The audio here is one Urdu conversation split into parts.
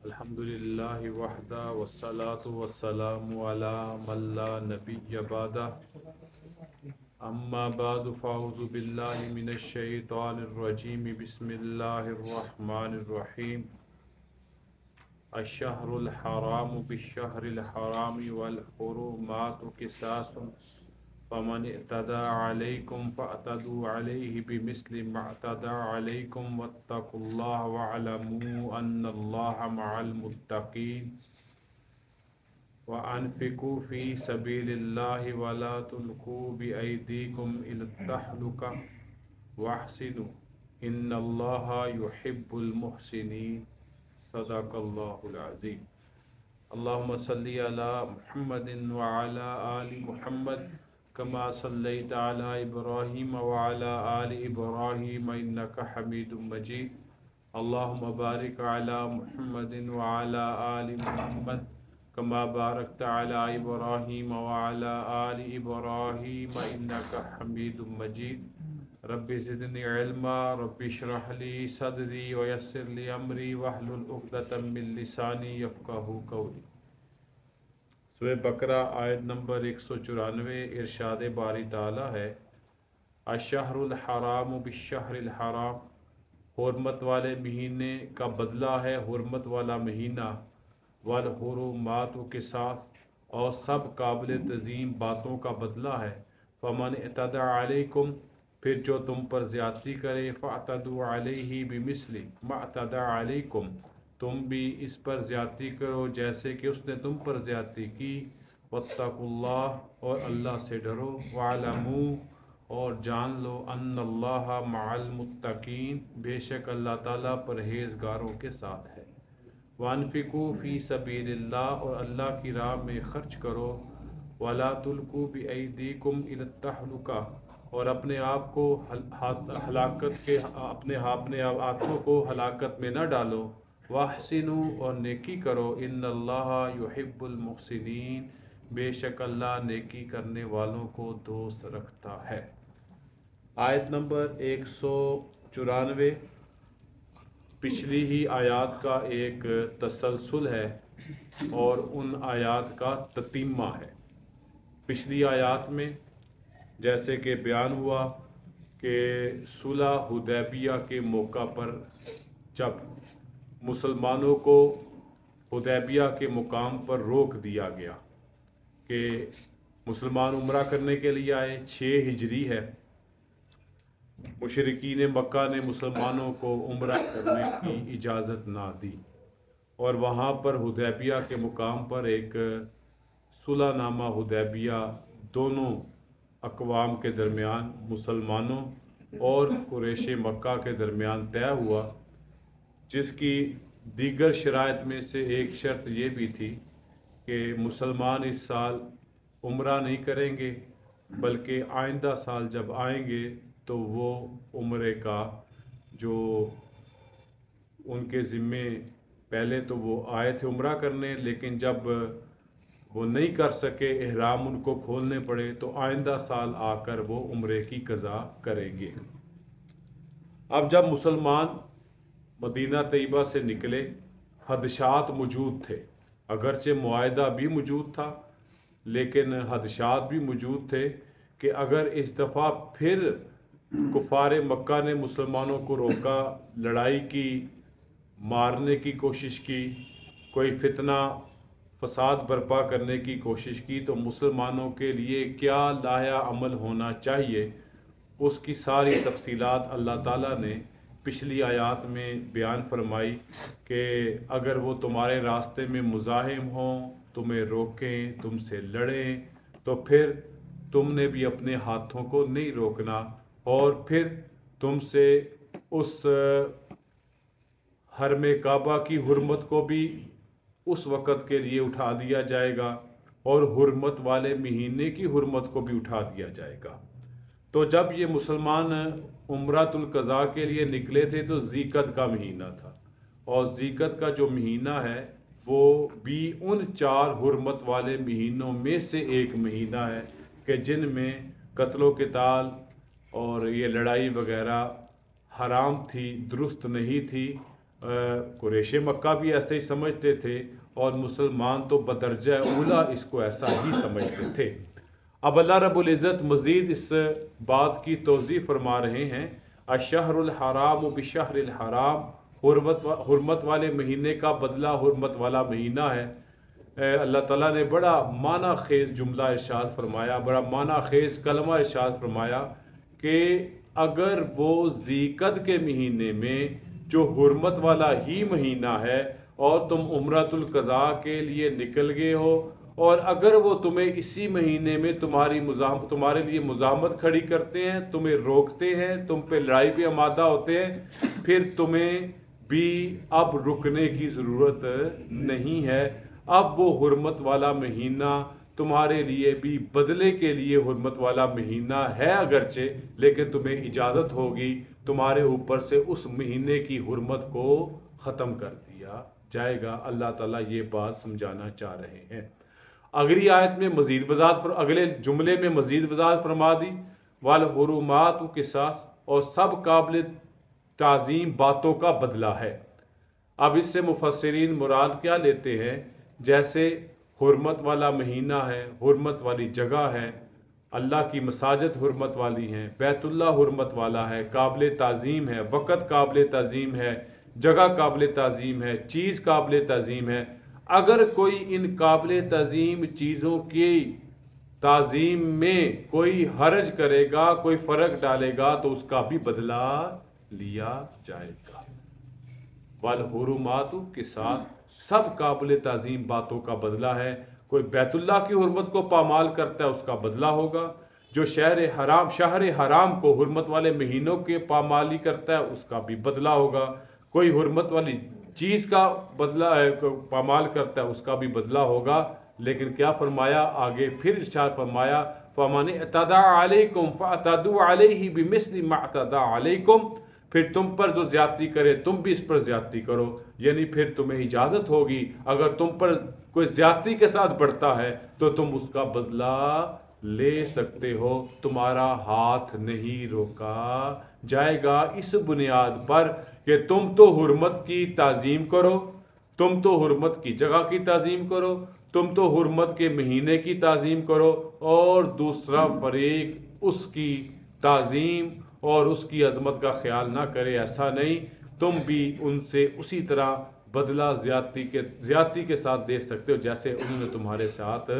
الحمدللہ وحدہ والصلاة والسلام علی من لا نبی بعدہ اما بعد فاعوذ باللہ من الشیطان الرجیم بسم اللہ الرحمن الرحیم الشہر الحرام بالشہر الحرام والحرمات قصاص فمن اعتدى عليكم فاعتدوا عليه بمثل ما اعتدى عليكم واتقوا الله واعلموا أن الله مع المتقين وأنفقوا في سبيل الله ولا تلقوا بأيديكم إلى التهلكة واحسنوا إن الله يحب المحسنين صدق الله العظيم. اللهم صل على محمد وعلى آل محمد كما صليت على إبراهيم وعلى آل إبراهيم إنك حميد مجيد. اللهم بارك على محمد وعلى آل محمد كما باركت على إبراهيم وعلى آل إبراهيم إنك حميد مجيد. رب زدني علما رب اشرح لي صدري ويسر لي أمري واحلل عقدة من لساني يفقهوا قولي. سورہ بقرہ آیت نمبر 194 ارشاد باری تعالی ہے الشہر الحرام بالشہر الحرام، حرمت والے مہینے کا بدلہ ہے حرمت والا مہینہ، والحرمات کے ساتھ اور سب قابل تعظیم باتوں کا بدلہ ہے. فمن اعتدى علیکم، پھر جو تم پر زیادتی کرے، فاعتدوا علیہ بمثل ما اعتدى علیکم، تم بھی اس پر زیادتی کرو جیسے کہ اس نے تم پر زیادتی کی. واتقوا اللہ، اور اللہ سے ڈرو. وَاعْلَمُوا، اور جان لو. ان اللہ مع المتقین، بے شک اللہ تعالیٰ پرہیزگاروں کے ساتھ ہے. وَأَنفِقُوا فِي سَبِيلِ اللَّهِ، اور اللہ کی راہ میں خرچ کرو. وَلَا تُلْقُوا بِأَيْدِيكُمْ إِلَى التَّهْلُكَةِ، اور اپنے آپ کو ہلاکت کے اپنے ہاتھوں کو ہلاکت میں نہ ڈالو. واحسنوا، اور نیکی کرو. ان اللہ یحب المحسنین، بے شک اللہ نیکی کرنے والوں کو دوست رکھتا ہے. آیت نمبر 194 پچھلی ہی آیات کا ایک تسلسل ہے اور ان آیات کا تتمہ ہے. پچھلی آیات میں جیسے کہ بیان ہوا کہ صلح حدیبیہ کے موقع پر جب مسلمانوں کو حدیبیہ کے مقام پر روک دیا گیا کہ مسلمان عمرہ کرنے کے لیے آئے، 6 ہجری ہے، مشرکین مکہ نے مسلمانوں کو عمرہ کرنے کی اجازت نہ دی، اور وہاں پر حدیبیہ کے مقام پر ایک صلح نامہ حدیبیہ دونوں اقوام کے درمیان، مسلمانوں اور قریش مکہ کے درمیان طے ہوا، جس کی دیگر شرائط میں سے ایک شرط یہ بھی تھی کہ مسلمان اس سال عمرہ نہیں کریں گے، بلکہ آئندہ سال جب آئیں گے تو وہ عمرے کا جو ان کے ذمے، پہلے تو وہ آئے تھے عمرہ کرنے، لیکن جب وہ نہیں کر سکے، احرام ان کو کھولنے پڑے، تو آئندہ سال آ کر وہ عمرے کی قضا کریں گے. اب جب مسلمان مدینہ طیبہ سے نکلے، خدشات موجود تھے، اگرچہ معاہدہ بھی موجود تھا لیکن خدشات بھی موجود تھے کہ اگر اس دفعہ پھر کفار مکہ نے مسلمانوں کو روکا، لڑائی کی، مارنے کی کوشش کی، کوئی فتنہ فساد برپا کرنے کی کوشش کی، تو مسلمانوں کے لیے کیا لاحہ عمل ہونا چاہیے، اس کی ساری تفصیلات اللہ تعالیٰ نے پچھلی آیات میں بیان فرمائی کہ اگر وہ تمہارے راستے میں مزاحم ہوں، تمہیں روکیں، تم سے لڑیں، تو پھر تم نے بھی اپنے ہاتھوں کو نہیں روکنا، اور پھر تم سے اس حرم کعبہ کی حرمت کو بھی اس وقت کے لیے اٹھا دیا جائے گا، اور حرمت والے مہینے کی حرمت کو بھی اٹھا دیا جائے گا. تو جب یہ مسلمان عمرۃ القضاء کے لیے نکلے تھے تو ذیقعد کا مہینہ تھا، اور ذیقعد کا جو مہینہ ہے وہ بھی ان 4 حرمت والے مہینوں میں سے ایک مہینہ ہے کہ جن میں قتل و قتال اور یہ لڑائی وغیرہ حرام تھی، درست نہیں تھی، قریش مکہ بھی ایسے ہی سمجھتے تھے اور مسلمان تو بدرجہ اولا اس کو ایسا ہی سمجھتے تھے۔ اب اللہ رب العزت مزید اس بات کی توضیح فرما رہے ہیں، الشہر الحرام بشہر الحرام، حرمت والے مہینے کا بدلہ حرمت والا مہینہ ہے۔ اللہ تعالیٰ نے بڑا معنی خیز جملہ ارشاد فرمایا، بڑا معنی خیز کلمہ ارشاد فرمایا کہ اگر وہ ذی قعدہ کے مہینے میں جو حرمت والا ہی مہینہ ہے اور تم عمرۃ القضاء کے لیے نکل گئے ہو، اور اگر وہ تمہیں اسی مہینے میں تمہارے لیے مزاحمت کھڑی کرتے ہیں، تمہیں روکتے ہیں، تم پہ لڑائی پہ آمادہ ہوتے ہیں، پھر تمہیں بھی اب رکنے کی ضرورت نہیں ہے۔ اب وہ حرمت والا مہینہ تمہارے لیے بھی بدلے کے لیے حرمت والا مہینہ ہے اگرچہ، لیکن تمہیں اجازت ہوگی تمہارے اوپر سے اس مہینے کی حرمت کو ختم کر دیا جائے گا۔ اللہ تعالیٰ یہ بات سمجھانا چاہ رہے ہیں۔ اگلی آیت میں مزید وضاحت اگلے جملے میں مزید وضاحت فرما دی، والحرمات قصاص، اور سب قابل تعظیم باتوں کا بدلہ ہے۔ اب اس سے مفسرین مراد کیا لیتے ہیں؟ جیسے حرمت والا مہینہ ہے، حرمت والی جگہ ہے، اللہ کی مساجد حرمت والی ہیں، بیت اللہ حرمت والا ہے، قابل تعظیم ہے، وقت قابل تعظیم ہے، جگہ قابل تعظیم ہے، چیز قابل تعظیم ہے۔ اگر کوئی ان قابل تعظیم چیزوں کی تعظیم میں کوئی حرج کرے گا، کوئی فرق ڈالے گا، تو اس کا بھی بدلہ لیا جائے گا۔ والحرمات کے ساتھ سب قابل تعظیم باتوں کا بدلہ ہے۔ کوئی بیت اللہ کی حرمت کو پامال کرتا ہے، اس کا بدلہ ہوگا۔ جو شہر حرام کو حرمت والے مہینوں کے پامالی کرتا ہے، اس کا بھی بدلہ ہوگا۔ کوئی حرمت والی چیز کا بدلہ پامال کرتا ہے، اس کا بھی بدلہ ہوگا۔ لیکن کیا فرمایا آگے؟ پھر ارشاد فرمایا، فَمَنِ اعْتَدَىٰ عَلَيْكُمْ فَاعْتَدُوا عَلَيْهِ بِمِثْلِ مَا اعْتَدَىٰ عَلَيْكُمْ، پھر تم پر جو زیادتی کرے تم بھی اس پر زیادتی کرو، یعنی پھر تمہیں اجازت ہوگی اگر تم پر کوئی زیادتی کے ساتھ بڑھتا ہے تو تم اس کا بدلہ لے سکتے ہو، تمہارا ہاتھ نہیں روکا جائے گا، اس بنیاد پر کہ تم تو حرمت کی تعظیم کرو، تم تو حرمت کی جگہ کی تعظیم کرو، تم تو حرمت کے مہینے کی تعظیم کرو، اور دوسرا فریق اس کی تعظیم اور اس کی عظمت کا خیال نہ کرے۔ ایسا نہیں، تم بھی ان سے اسی طرح بدلہ زیادتی کے ساتھ دے سکتے ہو جیسے انہوں نے تمہارے ساتھ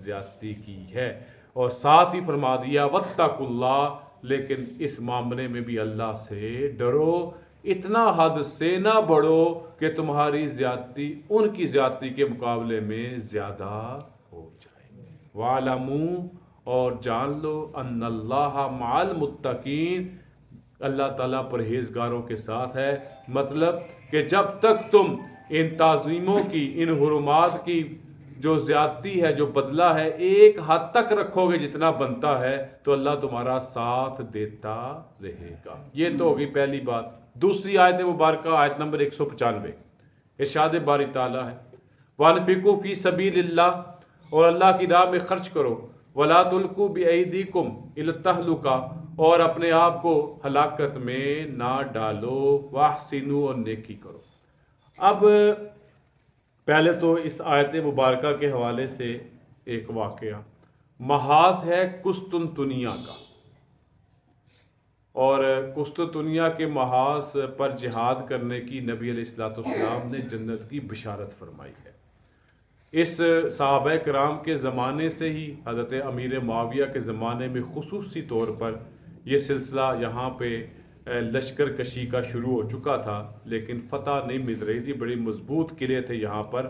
زیادتی کی ہے۔ اور ساتھ ہی فرما دیا واتقوا اللہ، لیکن اس معاملے میں بھی اللہ سے ڈرو، اتنا حد سے نہ بڑھو کہ تمہاری زیادتی ان کی زیادتی کے مقابلے میں زیادہ ہو جائے۔ وَاعْلَمُوا، اور جان لو، ان اللہ مع المتقین، اللہ تعالیٰ پرہیزگاروں کے ساتھ ہے۔ مطلب کہ جب تک تم ان تعظیموں کی، ان حرمات کی جو زیادتی ہے، جو بدلہ ہے، ایک حد تک رکھو گے جتنا بنتا ہے، تو اللہ تمہارا ساتھ دیتا رہے گا۔ یہ تو ہوگی پہلی بات۔ دوسری آیت مبارکہ، آیت نمبر 195، ارشاد باری تعالیٰ ہے، وَانفِقُوا فِي سَبِيلِ اللَّهِ، اور اللہ کی راہ میں خرچ کرو، وَلَا تُلْقُوا بِأَيْدِيكُمْ إِلَى التَّهْلُكَةِ، اور اپنے آپ کو ہلاکت میں نہ ڈالو، وَأَحْسِنُوا، اور نیکی کرو۔ اب پہلے تو اس آیت مبارکہ کے حوالے سے ایک واقعہ، محاذ ہے قسطنطنیہ کا، اور قسطنطنیہ کے محاذ پر جہاد کرنے کی نبی علیہ السلام نے جنت کی بشارت فرمائی ہے۔ اس صحابہ کرام کے زمانے سے ہی حضرت امیر معاویہ کے زمانے میں خصوصی طور پر یہ سلسلہ یہاں پہ لشکر کشی کا شروع ہو چکا تھا، لیکن فتح نہیں مل رہی تھی، بڑی مضبوط قلعے تھے یہاں پر۔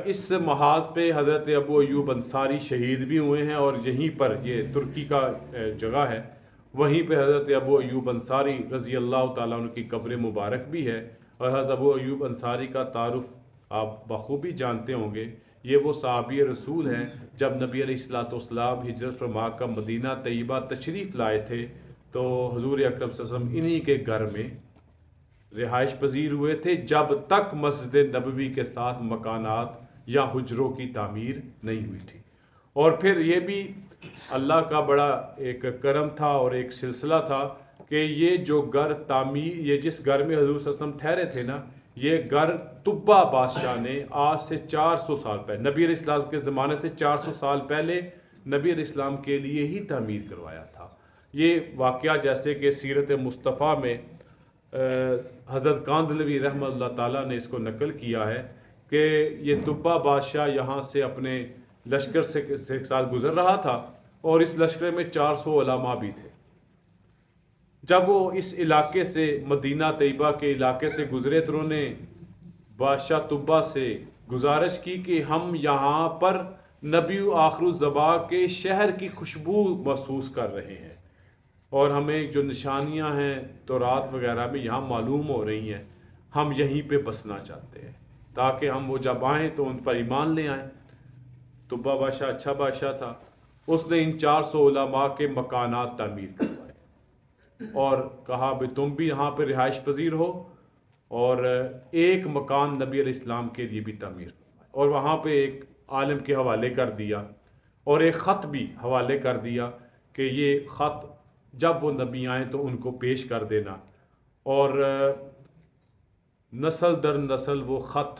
اس محاذ پہ حضرت ابو ایوب انصاری شہید بھی ہوئے ہیں، اور یہیں پر، یہ ترکی کا جگہ ہے، وہیں پہ حضرت ابو ایوب انصاری رضی اللہ تعالیٰ عنہ کی قبر مبارک بھی ہے۔ اور حضرت ابو ایوب انصاری کا تعارف آپ بخوبی جانتے ہوں گے، یہ وہ صحابی رسول ہیں جب نبی علیہ السلام ہجرت فرما کر مدینہ طیبہ تشریف لائے تھے تو حضور اکرم صلی اللہ علیہ وسلم انہی کے گھر میں رہائش پذیر ہوئے تھے جب تک مسجد نبوی کے ساتھ مکانات یا حجروں کی تعمیر نہیں ہوئی تھی۔ اور پھر یہ بھی اللہ کا بڑا ایک کرم تھا اور ایک سلسلہ تھا کہ کہ یہ جو گھر تعمیر، یہ جس گھر میں حضور صلی اللہ علیہ وسلم ٹھہرے تھے نا، یہ گھر طبہ بادشاہ نے آج سے 400 سال پہلے، نبی علیہ السلام کے زمانے سے 400 سال پہلے نبی علیہ السلام کے لیے ہی تعمیر کروایا تھا۔ یہ واقعہ جیسے کہ سیرت مصطفیٰ میں حضرت کاندھلوی رحمہ اللہ تعالیٰ نے اس کو نقل کیا ہے کہ یہ طبہ بادشاہ یہاں سے اپنے لشکر سے ساتھ گزر رہا تھا، اور اس لشکر میں 400 علماء بھی تھے۔ جب وہ اس علاقے سے، مدینہ طیبہ کے علاقے سے گزرے تو انہوں نے بادشاہ طبہ سے گزارش کی کہ ہم یہاں پر نبی آخر الزماں کے شہر کی خوشبو محسوس کر رہے ہیں، اور ہمیں جو نشانیاں ہیں تورات وغیرہ میں یہاں معلوم ہو رہی ہیں، ہم یہیں پہ بسنا چاہتے ہیں تاکہ ہم وہ جب آئیں تو ان پر ایمان لے آئیں۔ طبہ بادشاہ اچھا بادشاہ تھا، اس نے ان 400 علماء کے مکانات تعمیر کروائے اور کہا بھی تم بھی یہاں پہ رہائش پذیر ہو، اور ایک مکان نبی علیہ السلام کے لیے بھی تعمیر کروائے، اور وہاں پہ ایک عالم کے حوالے کر دیا اور ایک خط بھی حوالے کر دیا کہ یہ خط جب وہ نبی آئیں تو ان کو پیش کر دینا، اور نسل در نسل وہ خط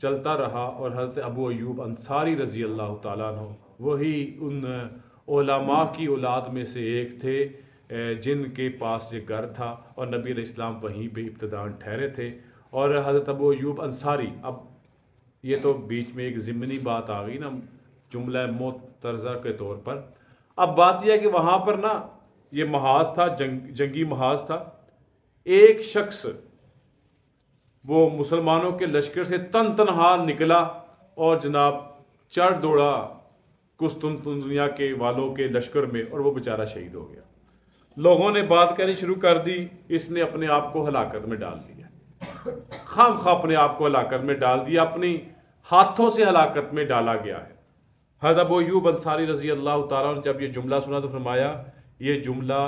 چلتا رہا، اور حضرت ابو ایوب انصاری رضی اللہ تعالیٰ عنہ وہی ان علماء کی اولاد میں سے ایک تھے جن کے پاس یہ گھر تھا، اور نبی علیہ السلام وہیں پہ ابتداءً ٹھہرے تھے۔ اور حضرت ابو ایوب انصاری، اب یہ تو بیچ میں ایک ضمنی بات آ گئی نا جملہ معترضہ کے طور پر، اب بات یہ ہے کہ وہاں پر نا یہ محاذ تھا، جنگی محاذ تھا، ایک شخص وہ مسلمانوں کے لشکر سے تنہا نکلا اور جناب چڑھ دوڑا قسطنطنیہ کے والوں کے لشکر میں، اور وہ بیچارہ شہید ہو گیا۔ لوگوں نے بات کہنی شروع کر دی اس نے اپنے آپ کو ہلاکت میں ڈال دیا، خام خواہ اپنے آپ کو ہلاکت میں ڈال دیا، اپنی ہاتھوں سے ہلاکت میں ڈالا گیا ہے۔ حضرت ابو ایوب انصاری رضی اللہ تعالیٰ نے جب یہ جملہ سنا تو فرمایا یہ جملہ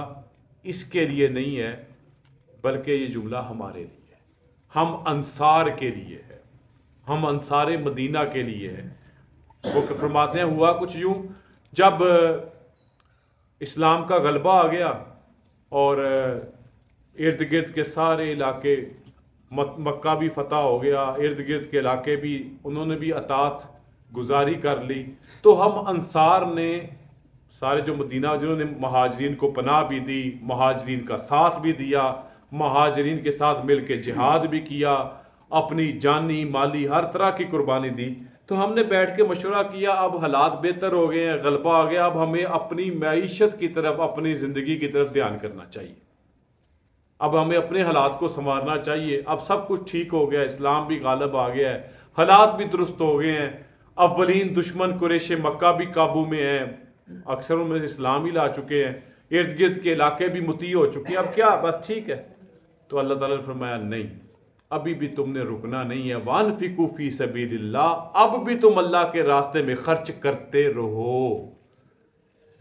اس کے لیے نہیں ہے بلکہ یہ جملہ ہمارے لیے ہے، ہم انصار کے لیے ہے، ہم انصار مدینہ کے لیے ہے۔ وہ فرماتے ہیں ہوا کچھ یوں، جب اسلام کا غلبہ آ گیا اور ارد گرد کے سارے علاقے، مکہ بھی فتح ہو گیا، ارد گرد کے علاقے بھی انہوں نے بھی اطاعت گزاری کر لی، تو ہم انصار نے سارے جو مدینہ، جنہوں نے مہاجرین کو پناہ بھی دی، مہاجرین کا ساتھ بھی دیا، مہاجرین کے ساتھ مل کے جہاد بھی کیا، اپنی جانی مالی ہر طرح کی قربانی دی، تو ہم نے بیٹھ کے مشورہ کیا اب حالات بہتر ہو گئے ہیں، غلبہ آ گیا، اب ہمیں اپنی معیشت کی طرف، اپنی زندگی کی طرف دھیان کرنا چاہیے، اب ہمیں اپنے حالات کو سنوارنا چاہیے، اب سب کچھ ٹھیک ہو گیا، اسلام بھی غالب آ گیا ہے، حالات بھی درست ہو گئے ہیں، اولین دشمن قریش مکہ بھی قابو میں ہیں، اکثر ان میں اسلام ہی لا چکے ہیں، ارد گرد کے علاقے بھی مطیع ہو چکے ہیں، اب کیا بس ٹھیک ہے۔ تو اللہ تعالیٰ نے فرمایا نہیں، ابھی بھی تم نے رکنا نہیں ہے، وَأَنفِقُوا فِي سَبِيلِ اللَّهِ، اب بھی تم اللہ کے راستے میں خرچ کرتے رہو۔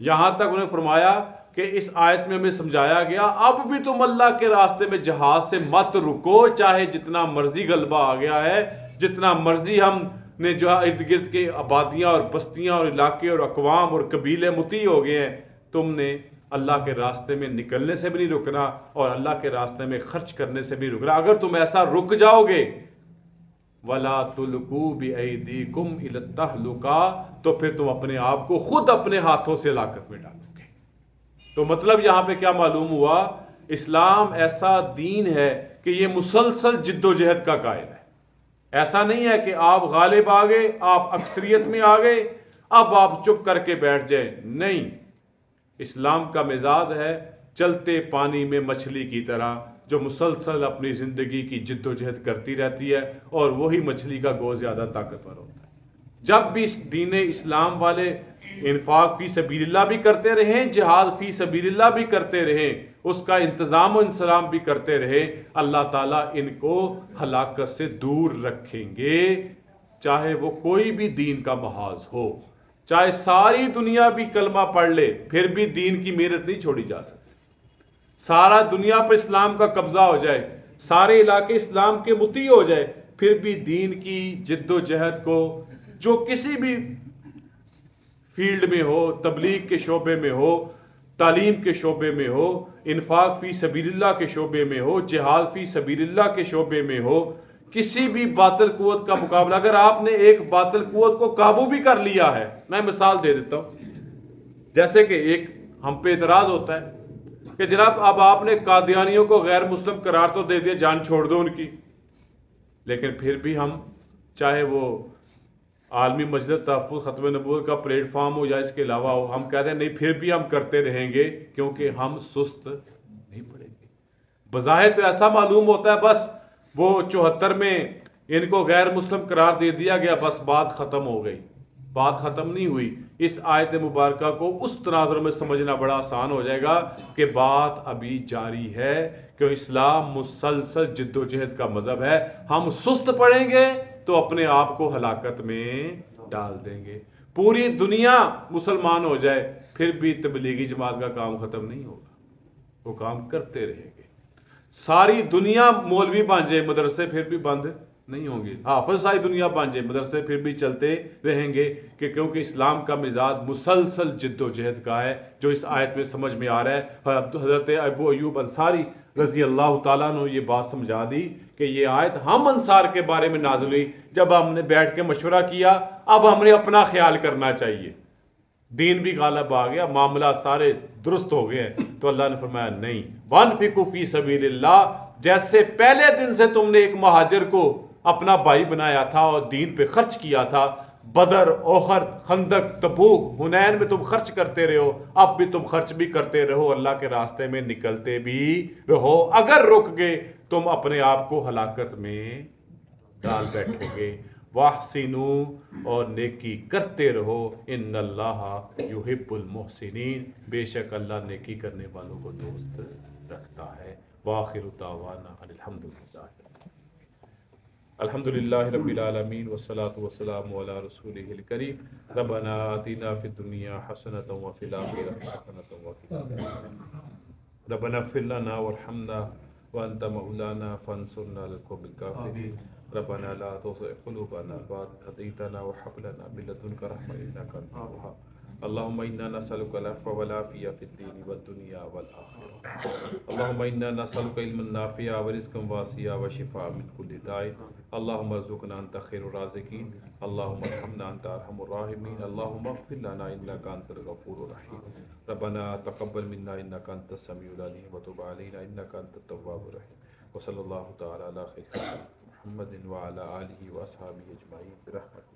یہاں تک انہیں فرمایا کہ اس آیت میں ہمیں سمجھایا گیا اب بھی تم اللہ کے راستے میں جہاد سے مت رکو، چاہے جتنا مرضی غلبہ آ گیا ہے، جتنا مرضی ہم نے جو ارد گرد کے آبادیاں اور بستیاں اور علاقے اور اقوام اور قبیلے مطیع ہو گئے ہیں، تم نے اللہ کے راستے میں نکلنے سے بھی نہیں رکنا اور اللہ کے راستے میں خرچ کرنے سے بھی رکنا۔ اگر تم ایسا رک جاؤ گے وَلَا تُلْقُوا بِأَيْدِيكُمْ إِلَى التَّهْلُكَةِ، تو پھر تم اپنے آپ کو خود اپنے ہاتھوں سے ہلاکت میں ڈالو گے۔ تو مطلب یہاں پہ کیا معلوم ہوا، اسلام ایسا دین ہے کہ یہ مسلسل جد و جہد کا قائل ہے۔ ایسا نہیں ہے کہ آپ غالب آ گئے، آپ اکثریت میں آ گئے، اب آپ چپ کر کے بیٹھ جائیں، نہیں، اسلام کا مزاج ہے چلتے پانی میں مچھلی کی طرح جو مسلسل اپنی زندگی کی جد و جہد کرتی رہتی ہے، اور وہی مچھلی کا گوشت زیادہ طاقتور ہوتا ہے۔ جب بھی دین اسلام والے انفاق فی سبیل اللہ بھی کرتے رہیں، جہاد فی سبیل اللہ بھی کرتے رہیں، اس کا انتظام و انسلام بھی کرتے رہے، اللہ تعالیٰ ان کو ہلاکت سے دور رکھیں گے، چاہے وہ کوئی بھی دین کا محاذ ہو، چاہے ساری دنیا بھی کلمہ پڑھ لے، پھر بھی دین کی محنت نہیں چھوڑی جا سکتی۔ سارا دنیا پر اسلام کا قبضہ ہو جائے، سارے علاقے اسلام کے مطیع ہو جائے، پھر بھی دین کی جد و جہد کو جو کسی بھی فیلڈ میں ہو، تبلیغ کے شعبے میں ہو، تعلیم کے شعبے میں ہو، انفاق فی سبیل اللہ کے شعبے میں ہو، جہاد فی سبیل اللہ کے شعبے میں ہو، کسی بھی باطل قوت کا مقابلہ، اگر آپ نے ایک باطل قوت کو قابو بھی کر لیا ہے، میں مثال دے دیتا ہوں، جیسے کہ ایک ہم پہ اعتراض ہوتا ہے کہ جناب اب آپ نے قادیانیوں کو غیر مسلم قرار تو دے دیا، جان چھوڑ دو ان کی، لیکن پھر بھی ہم چاہے وہ عالمی مجلس تحفظ ختم نبوت کا پلیٹ فارم ہو یا اس کے علاوہ ہو، ہم کہتے ہیں نہیں پھر بھی ہم کرتے رہیں گے کیونکہ ہم سست نہیں پڑیں گے۔ بظاہر تو ایسا معلوم ہوتا ہے بس وہ 74 میں ان کو غیر مسلم قرار دے دیا گیا، بس بات ختم ہو گئی، بات ختم نہیں ہوئی۔ اس آیت مبارکہ کو اس تناظر میں سمجھنا بڑا آسان ہو جائے گا کہ بات ابھی جاری ہے، کہ اسلام مسلسل جد و جہد کا مذہب ہے، ہم سست پڑیں گے تو اپنے آپ کو ہلاکت میں ڈال دیں گے۔ پوری دنیا مسلمان ہو جائے پھر بھی تبلیغی جماعت کا کام ختم نہیں ہوگا، وہ کام کرتے رہیں گے۔ ساری دنیا مولوی بن جائے مدرسے پھر بھی بند نہیں ہوں گے، حافظ ساری دنیا بن جائے مدرسے پھر بھی چلتے رہیں گے، کہ کیونکہ اسلام کا مزاج مسلسل جد و جہد کا ہے، جو اس آیت میں سمجھ میں آ رہا ہے۔ حضرت ابو ایوب انصاری رضی اللہ تعالیٰ نے یہ بات سمجھا دی کہ یہ آیت ہم انصار کے بارے میں نازل ہوئی، جب ہم نے بیٹھ کے مشورہ کیا اب ہم نے اپنا خیال کرنا چاہیے، دین بھی غالب آ گیا، معاملات سارے درست ہو گئے ہیں، تو اللہ نے فرمایا نہیں، وَانفِقُوا فِي سَبِيلِ اللَّهِ، جیسے پہلے دن سے تم نے ایک مہاجر کو اپنا بھائی بنایا تھا اور دین پہ خرچ کیا تھا، بدر، احد، خندق، تبوک، حنین میں تم خرچ کرتے رہو، اب بھی تم خرچ بھی کرتے رہو، اللہ کے راستے میں نکلتے بھی رہو، اگر رک گئے تم اپنے آپ کو ہلاکت میں ڈال بیٹھو گے۔ واحسنوا، اور نیکی کرتے رہو، ان اللہ یحب المحسنین، بے شک اللہ نیکی کرنے والوں کو دوست رکھتا ہے۔ وآخر دعوانا ان الحمدللہ رب العالمین، والصلاة والسلام علی رسولہ الکریم۔ ربنا آتنا فی الدنیا حسنۃ وفی الآخرۃ حسنۃ وقنا عذاب النار۔ ربنا اغفر لنا وارحمنا وانت مولانا فانصرنا على القوم الكافرين۔ ربنا لا تزغ قلوبنا بعد إذ هديتنا وهب لنا من لدنك رحمة إنك أنت الوهاب۔ اللهم إنا نسألك العفو والعافية في الدين والدنيا والآخرة۔ اللهم إنا نسألك علما نافعا ورزقا واسعا وشفاء من كل داء۔ اللهم ارزقنا أنت خير الرازقين، اللهم ارحمنا أنت أرحم الراحمين، اللهم اغفر لنا إنك أنت الغفور الرحيم۔ ربنا تقبل منا إنك أنت السميع العليم وتب علينا إنك أنت التواب الرحيم۔ وصلى الله تعالى على خير محمد وعلى آله وأصحابه أجمعين برحمته۔